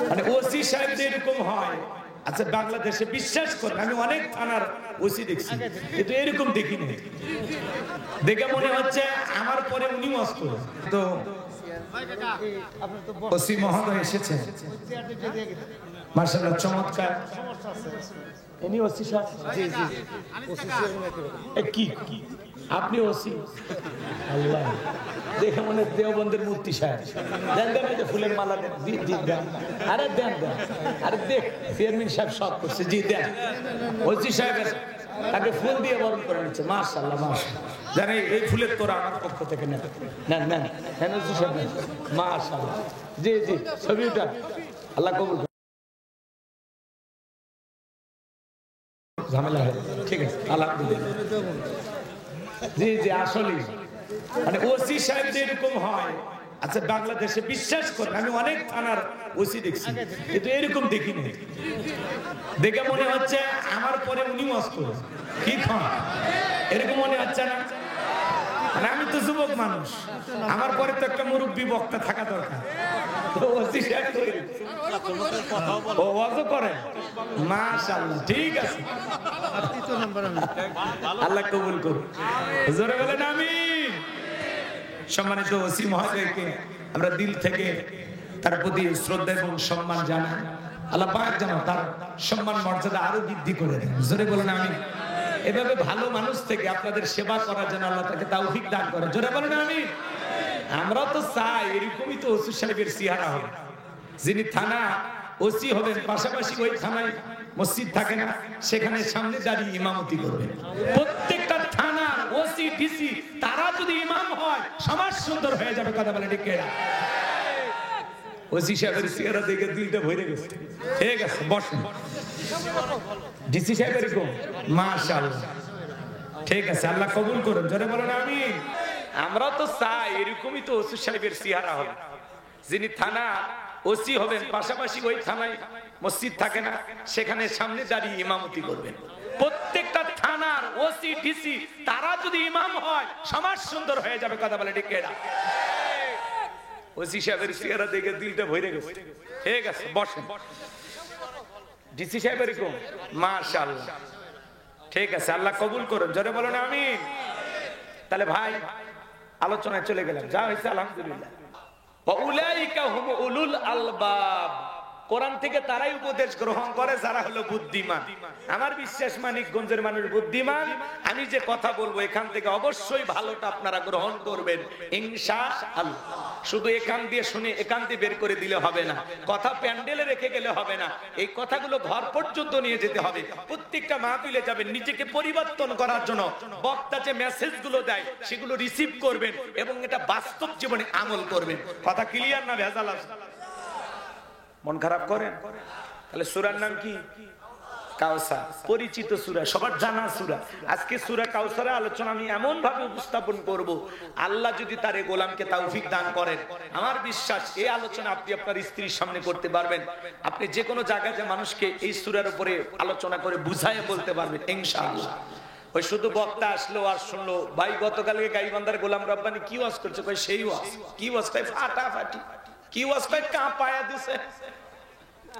মানে ওসি সাহেব এরকম হয়। আচ্ছা বাংলাদেশে বিশ্বাস করেন আমি অনেক থানার ওসি দেখছি, কিন্তু এরকম দেখিনি। দেখে মনে হচ্ছে আমার পরে উনি মস্ত। তো ওসি মহোদয় এসেছেন, মাশাআল্লাহ চমৎকার। ইনি ওসি সাহেব? জি জি। কি আপনি ওসি? আল্লাহ, দেখে মনে দেওবন্দের মূর্তি সাহেব। দেন দেন, এই যে ফুলের মালা দেন, দেন। আরে দেন দেন, আরে দেখ চেয়ারম্যান সাহেব সব করছে। জি দেন। ওসি সাহেবের তাকে ফুল দিয়ে বরণ করে নিচ্ছে। মাশাআল্লাহ মাশাআল্লাহ। জানি এই ফুলের তোরা আমার পক্ষ থেকে নেন নেন নেন নেন ওসি সাহেব নেন। মাশাআল্লাহ। জি জি, ছবিটা আল্লাহ কবুল। ঝামেলা হয়, ঠিক আছে আলহামদুলিল্লাহ। জি জি, আসলে মানে ওসি সাহেব এরকম হয়। আচ্ছা বাংলাদেশে বিশ্বাস করেন আমি অনেক থানার ওসি দেখছি, কিন্তু এরকম দেখিনি। দেখে মনে হচ্ছে আমার পরে উনি মস্ত। কি খান এরকম মনে হচ্ছে না? মানে আমি তো যুবক মানুষ, আমার পরে তো একটা মুরব্বী বক্তা থাকা দরকার। ওসি সাহেব ও ওয়াজও করেন। মাশাআল্লাহ, ঠিক আছে, আল্লাহ কবুল করুন। জোরে বলেন আমিন। সম্মানিত ওসি মহোদয়কে আমরা দিল থেকে তার প্রতি শ্রদ্ধা এবং সম্মান জানাই। আল্লাহ পাক যেন তার সম্মান মর্যাদা আরো বৃদ্ধি করে দেন। জোরে বলেন আমিন। এভাবে ভালো মানুষ থেকে আপনাদের সেবা করার জন্য আল্লাহ তাকে তৌফিক দান করেন। জোরে বলেন আমিন। আমরা তো চাই এরকমই তো ওসি সাহেবের চেহারা হবে। যিনি থানা ওসি হবেন, পাশাপাশি ওই থানায় মসজিদ থাকে না, সেখানে সামনে দাঁড়িয়ে ইমামতি করবেন। প্রত্যেকটা থানার ওসি ডিসি তারা যদি ইমাম হয় সমাজ সুন্দর হয়ে যাবে। কথা বলে ঠিক না? ওসি সাহেবের চেহারা দেখে দিলটা ভরে গেছে। ঠিক আছে বসেন। ডিসি সাহেব এরকম? মাশাআল্লাহ, ঠিক আছে, আল্লাহ কবুল করুন। জোরে বলেন আমিন। আমরা তো চাই এরকমই তো ওসি সাহেবের চেহারা হবে। যিনি থানা ওসি হবেন, পাশাপাশি ওই থানায় মসজিদ থাকে না, সেখানে সামনে দাঁড়িয়ে ইমামতি করবেন। প্রত্যেকটা থানার ওসি ডিসি তারা যদি ইমাম হয় সমাজ সুন্দর হয়ে যাবে। কথা বলে ঠিক না? ওসি সাহেবের চেহারা দেখে দিলটা ভরে গেছে। ঠিক আছে বসেন। ডিসি সাহেব এরকম? মাশাআল্লাহ, ঠিক আছে, আল্লাহ কবুল করুন। জোরে বলেন আমিন। তাহলে ভাই আলোচনায় চলে গেলাম, যা হয়েছে আলহামদুলিল্লাহ। উলাইকা হুম উলুল আলবাব। কোরআন থেকে তারাই উপদেশ গ্রহণ করে যারা হলো বুদ্ধিমান। আমার বিশ্বাস মানিকগঞ্জের মানুষ বুদ্ধিমান। আমি যে কথা বলবো এখান থেকে অবশ্যই ভালোটা আপনারা গ্রহণ করবেন ইনশাআল্লাহ। শুধু এখান দিয়ে শুনে এখান দিয়ে বের করে দিলে হবে না, কথা প্যান্ডেলে রেখে গেলে হবে না, এই কথাগুলো ঘর পর্যন্ত নিয়ে যেতে হবে। প্রত্যেকটা মাহফিলে যাবেন নিজেকে পরিবর্তন করার জন্য। বক্তা যে মেসেজগুলো দেয় সেগুলো রিসিভ করবেন এবং এটা বাস্তব জীবনে আমল করবেন। কথা ক্লিয়ার না ভেজাল আছে? মন খারাপ করেন? তাহলে সূরার নাম কি? কাউসার। পরিচিত সূরা, সবার জানা সূরা। আজকে সূরা কাউসারের আলোচনা আমি এমন ভাবে উপস্থাপন করব, আল্লাহ যদি তার গোলামকে তৌফিক দান করেন, আমার বিশ্বাস এই আলোচনা আপনি আপনার স্ত্রীর সামনে করতে পারবেন। আপনি যে কোনো জায়গায় যে মানুষকে এই সূরার উপরে আলোচনা করে বুঝায় বলতে পারবেন ইনশাআল্লাহ। ওই শুধু বক্তা আসলো আর শুনলো, ভাই গতকালকে গাইবান্ধার গোলাম রব্বানি কি ওয়াজ করছে, কই সেই ওয়াজ। কি ওয়াজটাই ফাটাফাটি, কি ওয়াজটাই কাঁপায়া দিছে,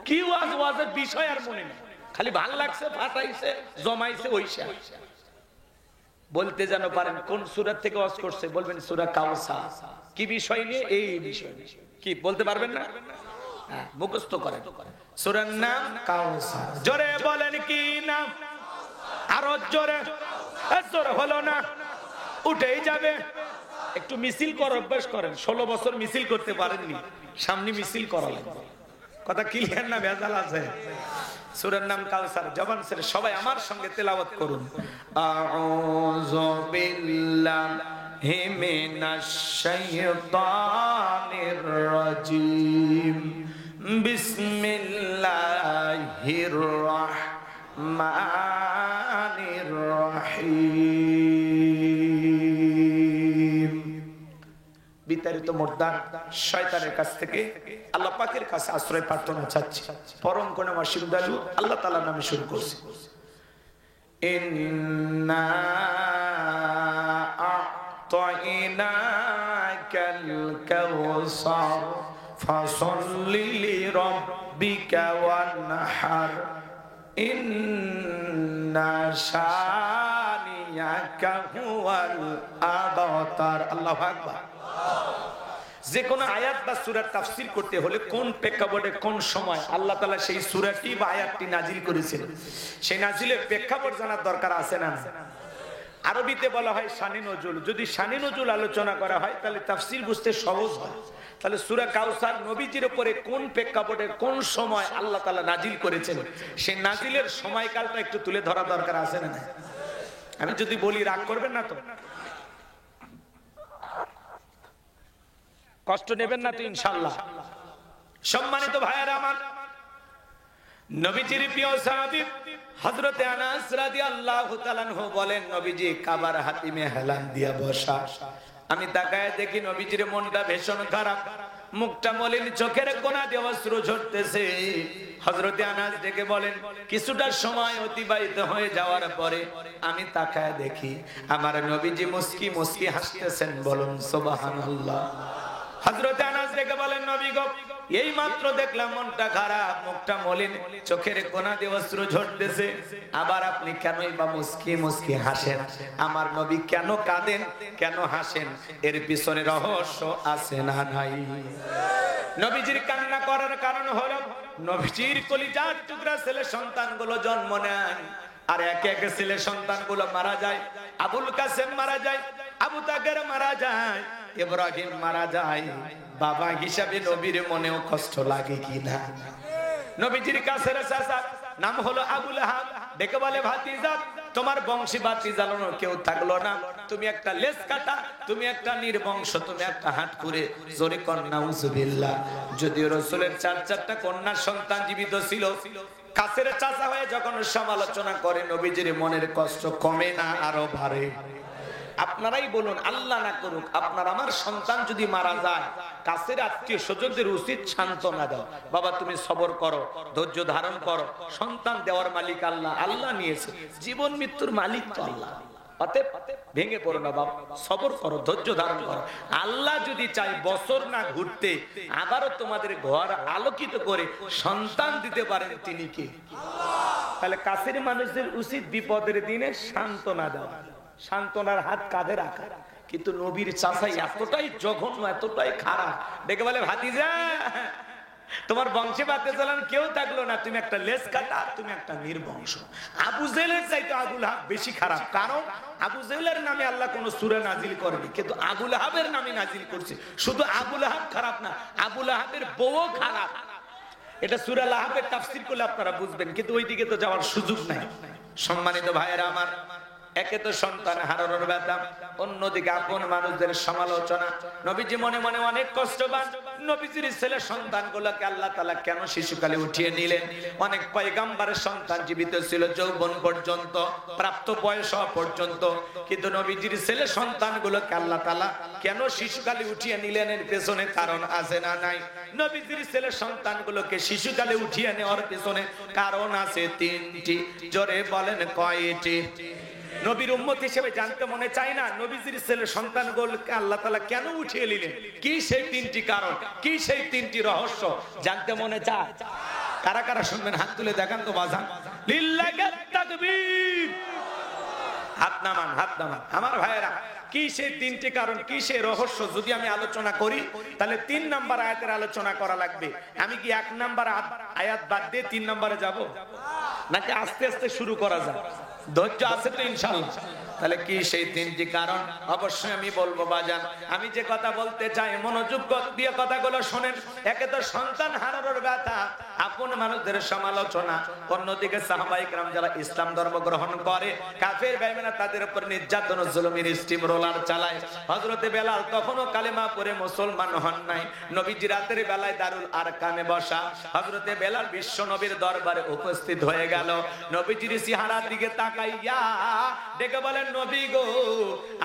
কি ওয়াজ, ওয়াজের বিষয় আর মনে নেই, খালি ভাল লাগছে, ফাটাইছে, জমাইছে, ওইসা বলতে যেন পারেন কোন সূরা থেকে ওয়াজ করছে, বলবেন সূরা কাউসার। কি বিষয় নিয়ে? এই বিষয় নিয়ে। কি বলতে পারবেন না? হ্যাঁ, মুখস্থ করেন। সূরার নাম কাউসার। জোরে বলেন কি নাম? আরো জোরে। জোরে হলো না, উঠেই যাবে। একটু মিছিল করার অভ্যাস করেন। 16 বছর মিছিল করতে পারেননি, সামনে মিছিল করা লাগবে। কথা ক্লিয়ার না ভেজাল আছে? সূরার নাম কাউসার। জবান ছেড়ে সবাই আমার সঙ্গে তেলাওয়াত করুন। আউযু বিল্লাহি মিনাশ শাইতানির রাজীম। বিসমিল্লাহির রাহমানির রাহিম। বিতাড়িত মুর্দার শয়তানের কাছ থেকে আল্লাহ পাকের কাছে আশ্রয় প্রার্থনা চাচ্ছি। পরম করুণাময় দয়ালু আল্লাহ তাআলার নামে শুরু করছি। ইন্না আ'তাইনাকাল কাউসার ফাসাল্লি লিরাব্বিকা ওয়ানহার ইন্না শানিয়াকা হুয়াল আবতার। আল্লাহু আকবার। যে কোন আয়াত বা সূরার তাফসীর করতে হলে কোন প্রেক্ষাপটে কোন সময় আল্লাহ তাআলা সেই সূরাটি বা আয়াতটি নাজিল করেছেন, সেই নাজিলের প্রেক্ষাপট জানার দরকার আছে না? আরবিতে বলা হয় শানে নজুল। যদি শানে নজুল আলোচনা করা হয় তাহলে তাফসীর বুঝতে সহজ হয়। তাহলে সূরা কাউসার নবীজির উপরে কোন প্রেক্ষাপটে কোন সময় আল্লাহ তাআলা নাজিল করেছেন, সেই নাজিলের সময়কালটা একটু তুলে ধরা দরকার আছে না? আমি যদি বলি রাগ করবেন না তো? কষ্ট নেবেন না তো ইনশাআল্লাহ? সম্মানিত ভাইয়েরা আমার, নবীজির প্রিয় সাহাবী হযরতে আনাস রাদিয়াল্লাহু তাআলা আনহু বলেন, নবীজি কাবার হাতিমে হেলান দিয়া বসা। আমি তাকায় দেখি নবীজির মনটা ভীষণ খারাপ, মুখটা মলিন, চোখের কোণা দিয়ে অশ্রু ঝরতেছে। হযরতে আনাস ডেকে বলেন, কিছুটা সময় অতিবাহিত হয়ে যাওয়ার পরে আমি তাকায় দেখি আমার নবীজি মুস্কি মুস্কি হাসতেছেন। বলুন সুবহানাল্লাহ। হযরতে আনাস ডেকে বলেন, নবী গো, এই মাত্র দেখলাম মনটা খারাপ, মুখটা মলিন, চোখের কোণা দিয়ে অশ্রু ঝরতেছে, আবার আপনি কেনই বা মুস্কি মুস্কি হাসেন? আমার নবী কেন কাঁদেন, কেন হাসেন? এর পিছনে রহস্য আছে না নাই? নবীজির কান্না করার কারণ হলো নবীজির কলিজার টুকরা ছেলে সন্তানগুলো জন্ম নেয়, আর একে একে ছেলে সন্তানগুলো মারা যায়। আবুল কাসেম মারা যায়, আবু তাকের মারা যায়, ইব্রাহিম মারা যায়। বাবা হিসাবে নবীর মনেও কষ্ট লাগে কিনা? নবীজির কাছের চাচা নাম হলো আবু লাহাব, ডেকে বলে, ভাতিজা, তোমার বংশী বাতি জ্বালানোর কেউ থাকলো না, তুমি একটা লেজ কাটা, তুমি একটা নির্বংশ, তুমি একটা হাত করে জোরে কন্যা নাউজুবিল্লাহ। যদিও রাসূলের 4টা কন্যা সন্তান জীবিত ছিল, কাছের চাচা হয়ে যখন সমালোচনা করে নবীজির মনের কষ্ট কমে না, আরো বাড়ে। আপনারাই বলুন, আল্লাহ না করুক আপনার আমার সন্তান যদি মারা যায়, কাছের আত্মীয় স্বজনদের উচিত সান্ত্বনা দাও, বাবা তুমি সবর করো, ধৈর্য ধারণ করো, সন্তান দেওয়ার মালিক আল্লাহ, আল্লাহ নিয়েছে, জীবন মৃত্যুর মালিক তো আল্লাহ। অতএব ভেঙে পড়ো না বাবা, সবর করো, ধৈর্য ধারণ করো। আল্লাহ যদি চাই বছর না ঘুরতে আবারও তোমাদের ঘর আলোকিত করে সন্তান দিতে পারেন, তিনি কে? তাহলে কাছের মানুষদের উচিত বিপদের দিনে সান্ত্বনা দেওয়া, সান্ত্বনার হাত কাঁধে রাখা। কিন্তু নবীর চাচাই এতটাই জঘন্য, এতটাই খারাপ, ডেকে বলে, ভাতিজা, তোমার বংশে বাতে চালান কেউ থাকলো না, তুমি একটা লেজ কাটা, তুমি একটা নির্বংশ। আবু জেহেলের চাইতে আবু লাহাব বেশি খারাপ, কারণ আবু জেহেলের নামে আল্লাহ কোন সূরা নাজিল করেনি, কিন্তু আবু লাহাবের নামে নাজিল করছে। শুধু আবু লাহাব খারাপ না, আবু লাহাবের বউও খারাপ। এটা সূরা লাহাবের তাফসীর করলে আপনারা বুঝবেন, কিন্তু ওইদিকে তো যাওয়ার সুযোগ নাই। সম্মানিত ভাইয়েরা আমার, একে তো সন্তান হারানোর ব্যথা, অন্যদিকে আপন মানুষদের সমালোচনা। নবীজি মনে মনে অনেক কষ্ট পান। নবীজির ছেলে সন্তানগুলোকে আল্লাহ তাআলা কেন শিশুকালে উঠিয়ে নিলেন? অনেক পয়গম্বরের সন্তান জীবিত ছিল যৌবন পর্যন্ত, প্রাপ্ত বয়স পর্যন্ত, কিন্তু নবীজির ছেলে সন্তানগুলোকে আল্লাহ তাআলা কেন শিশুকালে উঠিয়ে নিলেন? এর পেছনে কারণ আছে না নাই? নবীজির ছেলে সন্তানগুলোকে শিশুকালে উঠিয়ে নেওয়ার পেছনে কারণ আছে 3টি। জোরে বলেন কয়টি? নবীর উম্মত হিসেবে জানতে মনে চায় না নবীজির ছেলে সন্তানগুলোকে আল্লাহ তাআলা কেন উঠিয়ে নিলেন? কি সেই 3টি কারণ, কি সেই 3টি রহস্য জানতে মনে চায়? কারা কারা শুনবেন হাত তুলে দেখান তো বাজান। লিল্লাহি তাকবীর। হাত নামান, হাত নামান আমার ভাইয়েরা। কি সেই 3টি কারণ, কি সেই রহস্য যদি আমি আলোচনা করি তাহলে 3 নাম্বার আয়াতের আলোচনা করা লাগবে। আমি কি 1 নাম্বার আয়াত বাদ দিয়ে 3 নম্বরে যাব, নাকি আস্তে আস্তে শুরু করা যায়? ধৈর্য আছে তো ইনশাআল্লাহ? তাহলে কি সেই 3টি কারণ অবশ্যই আমি বলবো বাজান। আমি যে কথা বলতে চাই মনোযোগ দিয়ে কথাগুলো শুনেন। একে তো সন্তান হারানোর ব্যথা, আপন মানুষদের সমালোচনা, অন্যদিকে সাহাবায়ে কেরাম যারা ইসলাম ধর্ম গ্রহণ করে, কাফের বেঈমানরা তাদের উপর নির্যাতন ও জুলুমের স্টিম রোলার চালায়। হযরতে বেলাল তখনও কালেমা পড়ে মুসলমান হন নাই। নবীজি রাতের বেলায় দারুল আরকামে বসা, হযরতে বেলাল বিশ্ব নবীর দরবারে উপস্থিত হয়ে গেল। নবীজির চেহারার দিকে তাকাইয়া ডেকে বলেন, নবী গো,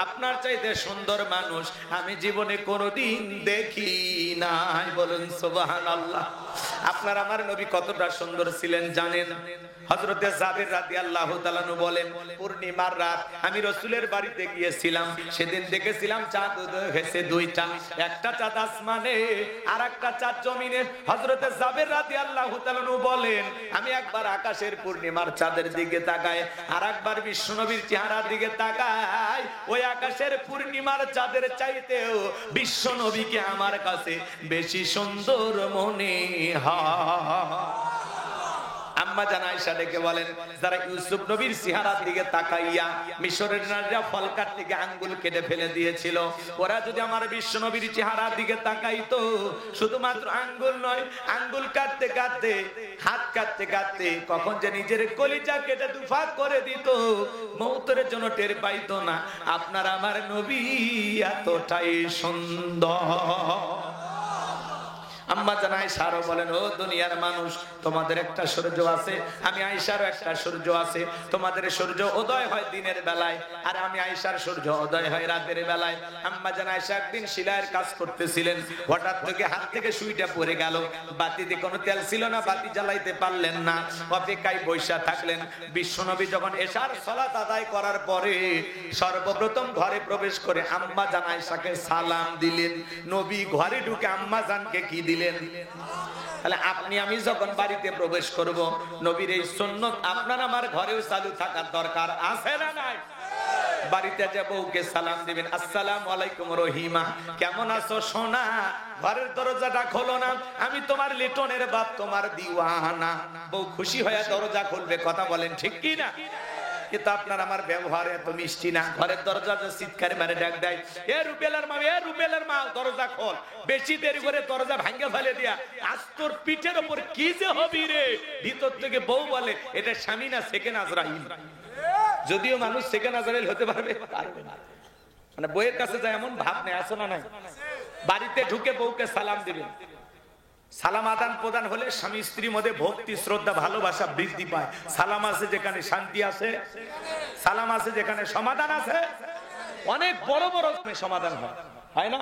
আপনার চাইতে সুন্দর মানুষ আমি জীবনে কোনোদিন দেখি নাই। বলুন সুবহানাল্লাহ। আপনার আমার নবী কতটা সুন্দর ছিলেন জানেন? হযরতে জাবের রাদিয়াল্লাহু তাআলা আনহু বলেন, পূর্ণিমার রাত আমি রাসূলের বাড়িতে গিয়েছিলাম, সেদিন দেখেছিলাম চাঁদ উদয় হয়েছে দুইটা, একটা চাঁদ আসমানে আর একটা চাঁদ জমিনে। হযরতে জাবের রাদিয়াল্লাহু তাআলা আনহু বলেন, আমি একবার আকাশের পূর্ণিমার চাঁদের দিকে তাকাই, আর একবার বিশ্বনবীর চেহারার দিকে তাকাই, ওই আকাশের পূর্ণিমার চাঁদের চাইতেও বিশ্বনবীকে আমার কাছে বেশি সুন্দর মনে হয়। আম্মা জান আয়েশা ডেকে বলেন, যারা ইউসুফ নবীর চেহারার দিকে তাকাইয়া মিশরের নারীরা ফল কাটতে গিয়ে আঙ্গুল কেটে ফেলে দিয়েছিল, ওরা যদি আমার বিশ্ব নবীর চেহারার দিকে তাকাইতো, শুধুমাত্র আঙ্গুল নয়, আঙ্গুল কাটতে কাটতে হাত কাটতে কাটতে কখন যে নিজের কলিজা কেটে দুফাক করে দিত, মৌতের জন্য টের পাইতো না। আপনার আমার নবী এতটাই সুন্দর। আম্মা জান আয়েশা আরো বলেন, ও দুনিয়ার মানুষ, তোমাদের একটা সূর্য আছে, আমি আয়েশারও একটা সূর্য আছে। তোমাদের সূর্য উদয় হয় দিনের বেলায়, আর আমি আয়েশার সূর্য উদয় হয় রাতের বেলায়। আম্মা জান আয়েশা একদিন সেলাইয়ের কাজ করতেছিলেন, হঠাৎ থেকে হাত থেকে সুইটা পড়ে গেল, বাতিতে কোনো তেল ছিল না, বাতি জ্বালাইতে পারলেন না, অপেক্ষায় বৈশা থাকলেন। বিশ্বনবী যখন এশার সালাত আদায় করার পরে সর্বপ্রথম ঘরে প্রবেশ করে আম্মা জান আয়েশাকে সালাম দিলেন। নবী ঘরে ঢুকে আম্মা জানকে কি দিলেন? তাহলে আপনি আমি যখন বাড়িতে প্রবেশ করব, নবীর এই সুন্নাত আপনার আমার ঘরেও চালু থাকার দরকার আছে না নাই? বাড়িতে যে বউকে সালাম দিবেন, আসসালামু আলাইকুম রহিমা, কেমন আছো সোনা? ঘরের দরজাটা খোলো না, আমি তোমার লিটনের বাপ, তোমার দিওয়ানা। বউ খুশি হয়ে দরজা খুলবে, কথা বলেন ঠিক কি না? কিন্তু আপনার আমার ব্যবহার এত মিষ্টি না। ঘরের দরজা চিৎকারে মারে ডাক দেয়, এ রুবেলার মা, এ রুবেলার মা, দরজা খোল। বেশি দেরি করে দরজা ভাঙে ফেলে দিয়া, আজ তোর পিঠের উপর কি যে হবি রে। ভিতর থেকে বউ বলে, এটা স্বামী না সেকেন্ড আজরাইল। যদিও মানুষ সেকেন্ড আজরাইল হতে পারবে, মানে বউয়ের কাছে যায় এমন ভাব নেই, আসো না নাই? বাড়িতে ঢুকে বউকে সালাম দিবেন। সালাম আদান প্রদান হলে স্বামী স্ত্রীর মধ্যে ভক্তি, শ্রদ্ধা, ভালোবাসা বৃদ্ধি পায়। সালাম আছে যেখানে শান্তি আছে, সালাম আছে যেখানে সমাধান আছে। অনেক বড় বড় সমাধান হয় না?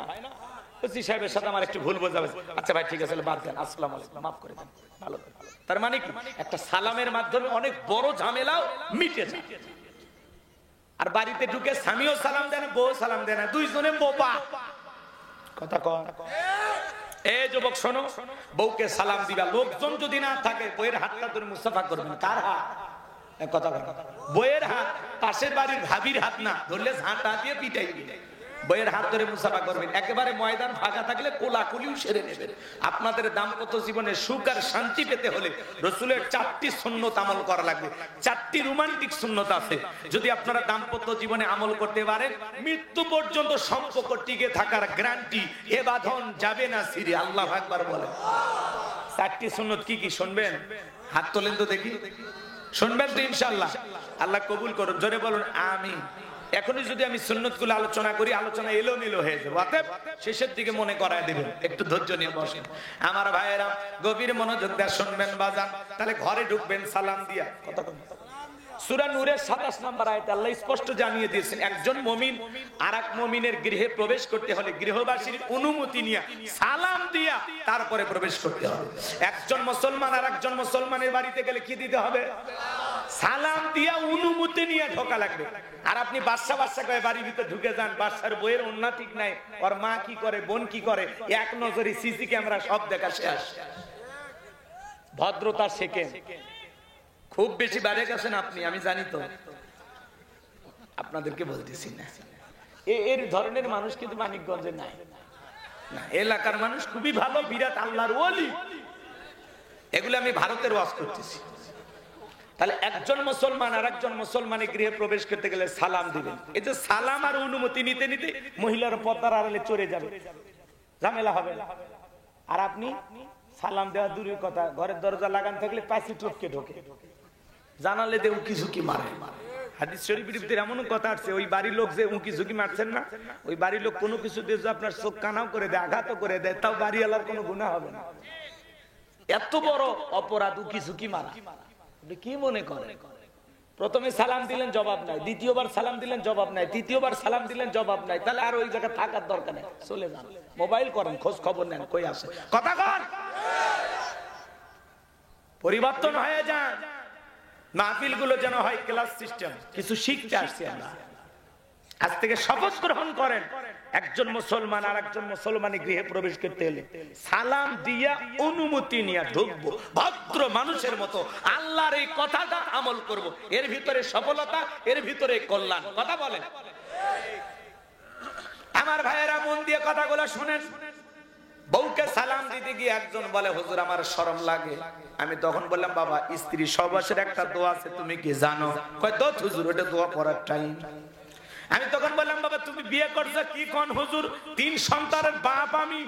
ওসি সাহেবের সাথে আমার একটু ভুল বোঝা হয়েছে, আচ্ছা ভাই ঠিক আছে বাদ দেন, আসসালামু আলাইকুম, মাফ করে দেন, ভালো। তার মানে কি? একটা সালামের মাধ্যমে অনেক বড় ঝামেলাও মিটে যায়। আর বাড়িতে ঢুকে স্বামীও সালাম দেয় না, বউ সালাম দেয় না, দুইজনে বোবা। কথা কন। এই যুবক শোনো, বউকে সালাম দিবা, লোকজন যদি না থাকে বইয়ের হাতটা ধরে মুসাফা করবেন। কার হাত? কথা বইয়ের হাত, পাশের বাড়ির ভাবির হাত না, ধরলে ঝাঁটা দিয়ে পিটাই দিবে। বইয়ের হাত ধরে মুসাফা করবেন। একেবারে ময়দান ফাঁকা থাকলে কোলাকুলিও সেরে নেবেন। আপনাদের দাম্পত্য জীবনে সুখ আর শান্তি পেতে হলে রাসূলের 4টি সুন্নত আমল করা লাগবে। 4টি রোমান্টিক সুন্নত আছে, যদি আপনারা দাম্পত্য জীবনে আমল করতে পারেন, মৃত্যু পর্যন্ত সম্পর্ক টিকে থাকার গ্যারান্টি। এ বাঁধন যাবে না ছিঁড়ে। আল্লাহু আকবার বলেন। 4টি সুন্নত কি কি শুনবেন? হাত তোলেন তো দেখি, শুনবেন তো ইনশাআল্লাহ? আল্লাহ কবুল করুন, জোরে বলুন আমিন। এখনই যদি আমি সুন্নতগুলো আলোচনা করি, আলোচনা এলোমেলো হয়ে যাবে, অতএব শেষের দিকে মনে করায় দিবেন। একটু ধৈর্য নিয়ে বসেন আমার ভাইয়েরা, গভীর মনোযোগ দিয়ে শুনবেন বাজান। তাহলে ঘরে ঢুকবেন সালাম দিয়া। সূরা নূরের 27 নম্বর আয়াতে আল্লাহ স্পষ্ট জানিয়ে দিয়েছেন, একজন মুমিন আরেক মুমিনের গৃহে প্রবেশ করতে হলে গৃহবাসীর অনুমতি নিয়ে সালাম দিয়া তারপরে প্রবেশ করতে হবে। একজন মুসলমান আরেকজন মুসলমানের বাড়িতে গেলে কি দিতে হবে? সালাম দিয়া অনুমতি নিয়ে ঢোকা লাগবে। আর আপনি বাদশা বাদশা করে বাড়ির ভিতরে ঢুকে যান, বাদশার বইয়ের অন্যা ঠিক নাই, ওর মা কি করে, বোন কি করে, এক নজরে সিসি ক্যামেরা সব দেখা শেষ। ভদ্রতা শেখেন। খুব বেশি বাইরে গেছেন আপনি, আমি জানি তো, আপনাদেরকে বলতেছি না। এর ধরনের মানুষ কিন্তু মানিকগঞ্জে নাই। না, এলাকার মানুষ খুবই ভালো, বিরাট আল্লাহর ওলি। এগুলো আমি ভারতের ওয়াজ করতেছি। তাহলে একজন মুসলমান আর একজন মুসলমানের গৃহে প্রবেশ করতে গেলে সালাম দিবেন। এই যে সালাম আর অনুমতি নিতে নিতে মহিলার পর্দার আড়ালে চলে যাবে, ঝামেলা হবে। আর আপনি সালাম দেওয়া দূরের কথা, ঘরের দরজা লাগান থাকলে পাশে টপকে ঢোকে, জানালে দে উকি ঝুঁকি মারে। হাদিস শরীফের ভিতরে এমন কথা আছে, ওই বাড়ির লোক যে উকি ঝুঁকি মারছেন না, ওই বাড়ির লোক কোনো কিছু দিয়ে আপনার চোখ কানাও করে দেয়, আঘাতও করে দেয়, তাও বাড়িওয়ালার কোনো গুনাহ হবে না। এত বড় অপরাধ উকি ঝুঁকি মারা। কি মনে করেন? প্রথমে সালাম দিলেন জবাব নাই, দ্বিতীয়বার সালাম দিলেন জবাব নাই, তৃতীয়বার সালাম দিলেন জবাব নাই, তাহলে আর ওই জায়গায় থাকার দরকার নেই, চলে যান, মোবাইল করেন, খোঁজ খবর নেন কই আছে। কথা কন। পরিবর্তন হয়ে যান। মাহফিল গুলো যেন হয় ক্লাস সিস্টেম, কিছু শিখতে আসছি আমরা। আজ থেকে শপথ গ্রহণ করেন, একজন মুসলমান আর একজন মুসলমানি গৃহে প্রবেশ করতে হলে সালাম দিয়া অনুমতি নিয়ে ঢুকবো, ভদ্র মানুষের মতো আল্লাহর এই কথাটা আমল করব। এর ভিতরে সফলতা, এর ভিতরে কল্যাণ। কথা বলেন আমার ভাইয়েরা, মন দিয়ে কথাগুলো শুনেন। বউকে সালাম দিতে গিয়ে একজন বলে, হুজুর আমার শরম লাগে। আমি তখন বললাম, বাবা স্ত্রী সহবাসের একটা দোয়া আছে, তুমি কি জানো? কয় দত হুজুর, ওটা দোয়া পড়ার টাইম। আমি তখন বললাম, বাবা তুমি বিয়ে করছো কি? কোন হুজুর, 3 সন্তানের বাপ আমি।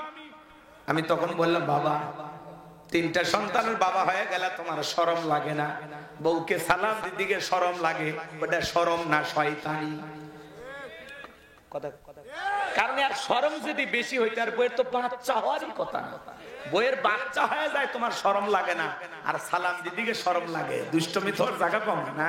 আমি তখন বললাম, বাবা 3টা সন্তানের বাবা হয়ে গেলে তোমার শরম লাগে না? বউকে সালাম দিতে গিয়ে শরম লাগে, ওটা শরম না শয়তানি। কারণ আর শরম যদি বেশি হইতে, আর বইয়ের তো বাচ্চা হওয়ারই কথা না। বইয়ের বাচ্চা হয়ে যায়, তোমার শরম লাগে না, আর সালাম দিদিকে শরম লাগে। দুষ্টমি তোর জায়গা পাও না।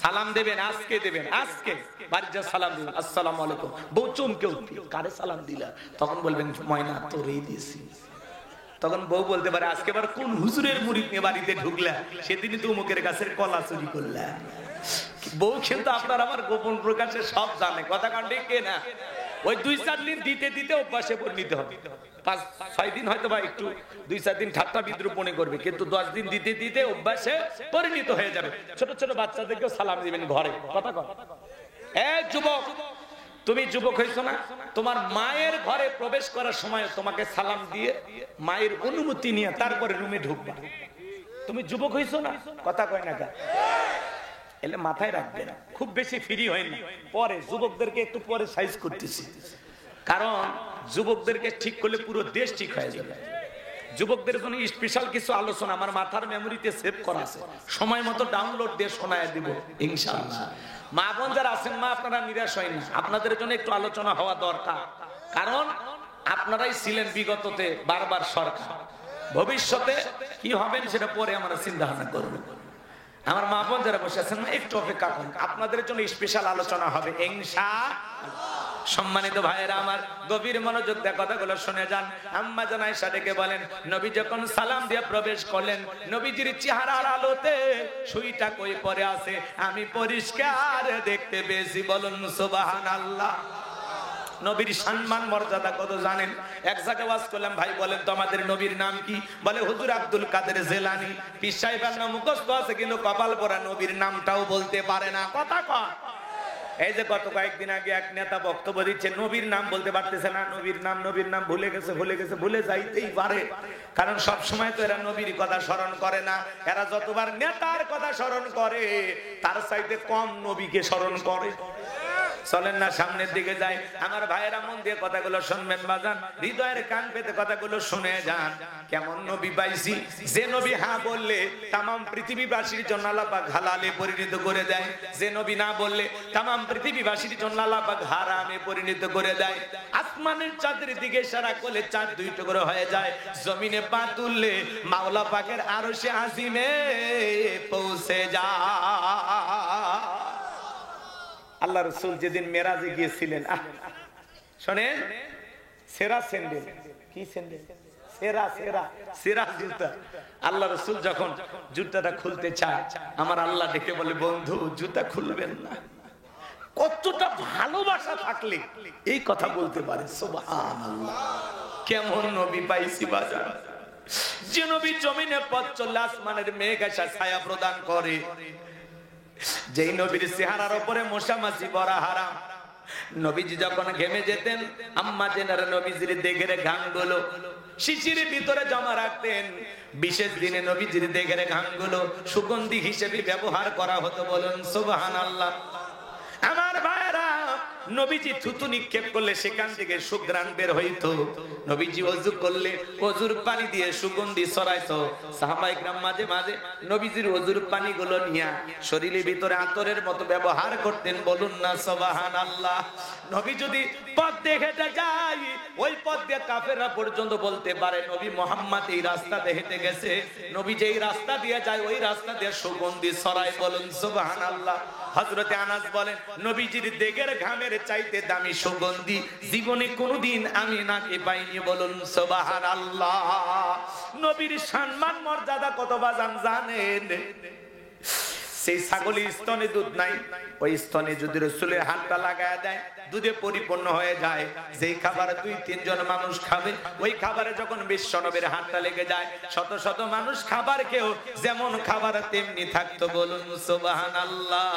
সালাম দেবেন, আজকে দেবেন, আজকে বাড়িতে সালাম দিবেন, আসসালামু আলাইকুম। বউ চমকে উঠবে, কারে সালাম দিলা? তখন বলবেন, ময়না তোরেই দিয়েছি। তখন বউ বলতে পারে, আজকে আবার কোন হুজুরের মুরিদ নিয়ে বাড়িতে ঢুকলা? সেদিনই তো অমুকের গাছের কলা চুরি করলা। বউ কিন্তু আপনার আমার গোপন প্রকাশে সব জানে। কথা কান ঠিক না? ওই 2-4 দিন দিতে দিতে অভ্যাসে পরিণত হবে। 5-6 দিন হয়তো বা একটু 2-4 দিন ঠাট্টা বিদ্রুপ মনে করবে, কিন্তু 10 দিন দিতে দিতে অভ্যাসে পরিণত হয়ে যাবে। ছোট ছোট বাচ্চাদেরকেও সালাম দিবেন ঘরে। কথা কন। এই যুবক, তুমি যুবক হইছো না? তোমার মায়ের ঘরে প্রবেশ করার সময় তোমাকে সালাম দিয়ে মায়ের অনুমতি নিয়ে তারপরে রুমে ঢুকবা। তুমি যুবক হইছো না? কথা কয় না? এলে মাথায় রাখবেন, খুব বেশি ফ্রি হয় না। পরে যুবকদেরকে একটু পরে সাইজ করতেছি, কারণ যুবকদেরকে ঠিক করলে পুরো দেশ ঠিক হয়ে যাবে। যুবকদের জন্য স্পেশাল কিছু আলোচনা আমার মাথার মেমোরিতে সেভ করা আছে, সময় মতো ডাউনলোড দিয়ে শোনায় দিব ইনশাআল্লাহ। মা বোন যারা আছেন, মা আপনারা নিরাশ হয় না, আপনাদের জন্য একটু আলোচনা হওয়া দরকার। কারণ আপনারাই ছিলেন বিগততে বারবার সরকার, ভবিষ্যতে কি হবেন সেটা পরে আমরা চিন্তা ভাবনা করবো। আমার মা বোন যারা বসে আছেন, একটু অপেক্ষা করুন, আপনাদের জন্য স্পেশাল আলোচনা হবে ইনশাআল্লাহ। সম্মানিত ভাইয়েরা আমার, গভীর মনোযোগ দিয়ে কথাগুলো শুনে যান। আম্মা জান আয়েশা ডেকে বলেন, নবী যখন সালাম দিয়ে প্রবেশ করলেন, নবীজির চেহারার আলোতে সুইটা কই পরে আছে আমি পরিষ্কার দেখতে পেয়েছি। বলুন সুবহানাল্লাহ। নবীর সম্মান মর্যাদা কত জানেন? এক জায়গায় ওয়াজ করলাম, ভাই বলেন তো আমাদের নবীর নাম কি? বলে হুজুর আব্দুল কাদের জেলানী। পীর সাহেবের নাম মুখস্থ আছে, কিন্তু কপাল পরা নবীর নামটাও বলতে পারে না। কথা কয়। এই যে গত কয়েকদিন আগে এক নেতা বক্তব্য দিচ্ছে, নবীর নাম বলতে পারতেছে না। নবীর নাম ভুলে গেছে, ভুলে যাইতেই পারে, কারণ সব সময় তো এরা নবীর কথা স্মরণ করে না। এরা যতবার নেতার কথা স্মরণ করে, তার চাইতে কম নবীকে স্মরণ করে। চলেন না সামনের দিকে যাই। আমার ভাইয়েরা মন দিয়ে কথাগুলো শুনবেন বাজান, হৃদয়ের কান পেতে কথাগুলো শুনে যান। কেমন নবী পাইছি, যে নবী হ্যাঁ বললে তামাম পৃথিবীবাসীর জন্য আল্লাহ পাক হালালে পরিণত করে দেয়, যে নবী না বললে তামাম পৃথিবীবাসীর জন্য আল্লাহ পাক হারামে পরিণত করে দেয়। আসমানের চাঁদের দিকে ইশারা করলে চাঁদ 2 টুকরো হয়ে যায়, জমিনে পা তুললে মাওলা পাকের আরশে আজিমে পৌঁছে যায়। আল্লাহ রাসূল যেদিন মেরাজে গিয়েছিলেন, শোনেন, সেরা স্যান্ডেল, কি স্যান্ডেল? সেরা জুতা। আল্লাহ রাসূল যখন জুতাটা খুলতে চায়, আমার আল্লাহ ডেকে বলে, বন্ধু জুতা খুলবেন না। কতটা ভালোবাসা থাকলে এই কথা বলতে পারে। সুবহানাল্লাহ। কেমন নবী পাইছি বাজার, যে নবী জমিনে পথ চললে আসমানের মেঘ এসে ছায়া প্রদান করে, যেই নবীর চেহারার উপরে মশা মাছি পড়া হারাম। নবীজি যখন ঘেমে যেতেন, আম্মা জেনারা নবীজির দেহের ঘামগুলো শিশির ভিতরে জমা রাখতেন। বিশেষ দিনে নবীজির দেহের ঘামগুলো সুগন্ধি হিসেবে ব্যবহার করা হতো। বলুন সুবহানাল্লাহ। আমার ভাইরা, নবীজি থুতু নিক্ষেপ করলে সেখান থেকে সুঘ্রাণ বের হইতো। নবীজি ওযু করলে ওযুর পানি দিয়ে সুগন্ধি ছড়াইতো। সাহাবায়ে কেরাম মাঝে মাঝে নবীজির ওযুর পানিগুলো নিয়ে শরীরের ভিতরে আতরের মতো ব্যবহার করতেন। বলুন না সুবহানাল্লাহ। নবী যদি পথ দিয়ে হেঁটে যায়, ওই পথ দিয়ে কাফেররা পর্যন্ত বলতে পারে নবী মুহাম্মদ এই রাস্তা দিয়ে হেঁটে গেছে। নবী যেই রাস্তা দিয়ে যায়, ওই রাস্তা দিয়ে সুগন্ধি ছড়ায়। বলুন সুবহানাল্লাহ। হযরতে আনাস বলেন, নবীজির দেহের ঘামের চাইতে দামি সুগন্ধি জীবনে কোনোদিন আমি নাকে পাইনি, বলুন সুবহানাল্লাহ। নবীর সম্মান মর্যাদা কত বাজান জানেন? সেই ছাগলের স্তনে দুধ নাই, ওই স্তনে যদি রাসূলের হাতটা লাগায় দেয় দুধে পরিপূর্ণ হয়ে যায়। যেই খাবার 2-3 জন মানুষ খাবে, ওই খাবারে যখন বিশ্বনবীর হাতটা লেগে যায় শত শত মানুষ খাবার খেয়েও যেমন খাবার তেমনি থাকতো, বলুন সুবহানাল্লাহ।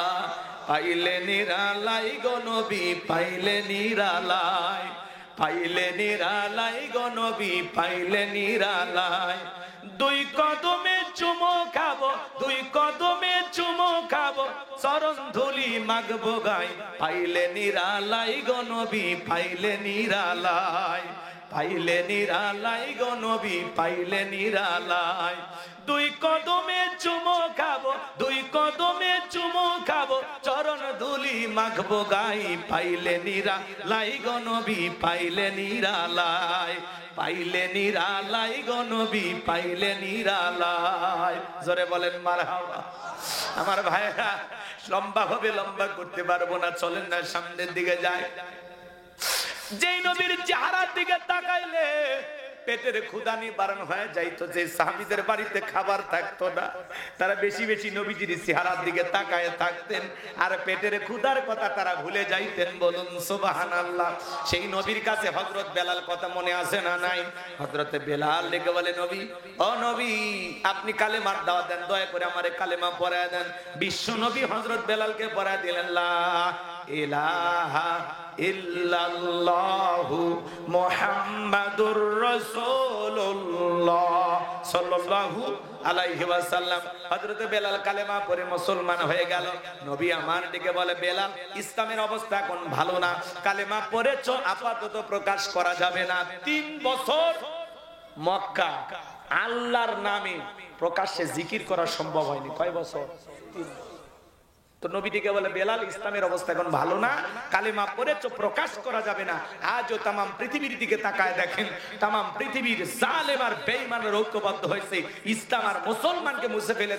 পাইলে নিরালাই গো নবী, পাইলে নিরালাই, পাইলে নিরালাই গো নবী, পাইলে নিরালাই। 2 কদমে চুমো খাবো, 2 কদমে চুমো খাবো, চরণ ধুলি মাগবো গায়। পাইলে নিরালাই গো নবী, পাইলে নিরালাই, পাইলে নিরালাই গো নবী, পাইলে নিরালাই। 2 কদমে চুমো খাবো, 2 কদমে চুমো খাবো, চরণ ধুলি মাগবো গাই। পাইলে নিরালাই গো নবী, পাইলে নিরালাই, পাইলে নিরালাই গো নবী, পাইলে নিরালাই। জোরে বলেন মারহাবা। আমার ভাইরা লম্বা হবে, লম্বা করতে পারবো না, চলেন না সামনের দিকে যায়। যেই নবীর চেহারার দিকে তাকাইলে পেটের ক্ষুধা নিবারণ হয়ে যাইতো। যে সাহাবীদের বাড়িতে খাবার থাকতো না, তারা বেশি বেশি নবীজির চেহারার দিকে তাকায় থাকতেন আর পেটের ক্ষুধার কথা তারা ভুলে যাইতেন, বলুন সুবহানাল্লাহ। সেই নবীর কাছে হযরত বেলাল কথা মনে আছে না নাই? হযরতে বেলাল ডেকে বলে, নবী, ও নবী, আপনি কালেমার দাওয়াত দেন, দয়া করে আমারে কালেমা পড়ায় দেন। বিশ্ব নবী হযরত বেলালকে পড়ায় দিলেন, লা ইলাহা ইল্লাল্লাহু মুহাম্মাদুর রাসূলুল্লাহ সাল্লাল্লাহু আলাইহি ওয়াসাল্লাম। হযরত বেলাল কালেমা পড়ে মুসলমান হয়ে গেল। নবী আমার দিকে বলে, বেলাল, ইসলামের অবস্থা এখন ভালো না, কালেমা পড়েছো আপাতত প্রকাশ করা যাবে না। 3 বছর মক্কা আল্লাহর নামে প্রকাশ্যে জিকির করা সম্ভব হয়নি। কয় বছর? 3। তো নবীটিকে বলে, বেলাল, ইসলামের অবস্থা এখন ভালো না, কালেমা পড়েছো প্রকাশ করা যাবে না। আজও তাম পৃথিবীর দিকে তাকায় দেখেন, তাম পৃথিবীর জালেম আর বেঈমানরা ঐক্যবদ্ধ হয়েছে ইসলাম আর মুসলমানকে মুছে ফেলে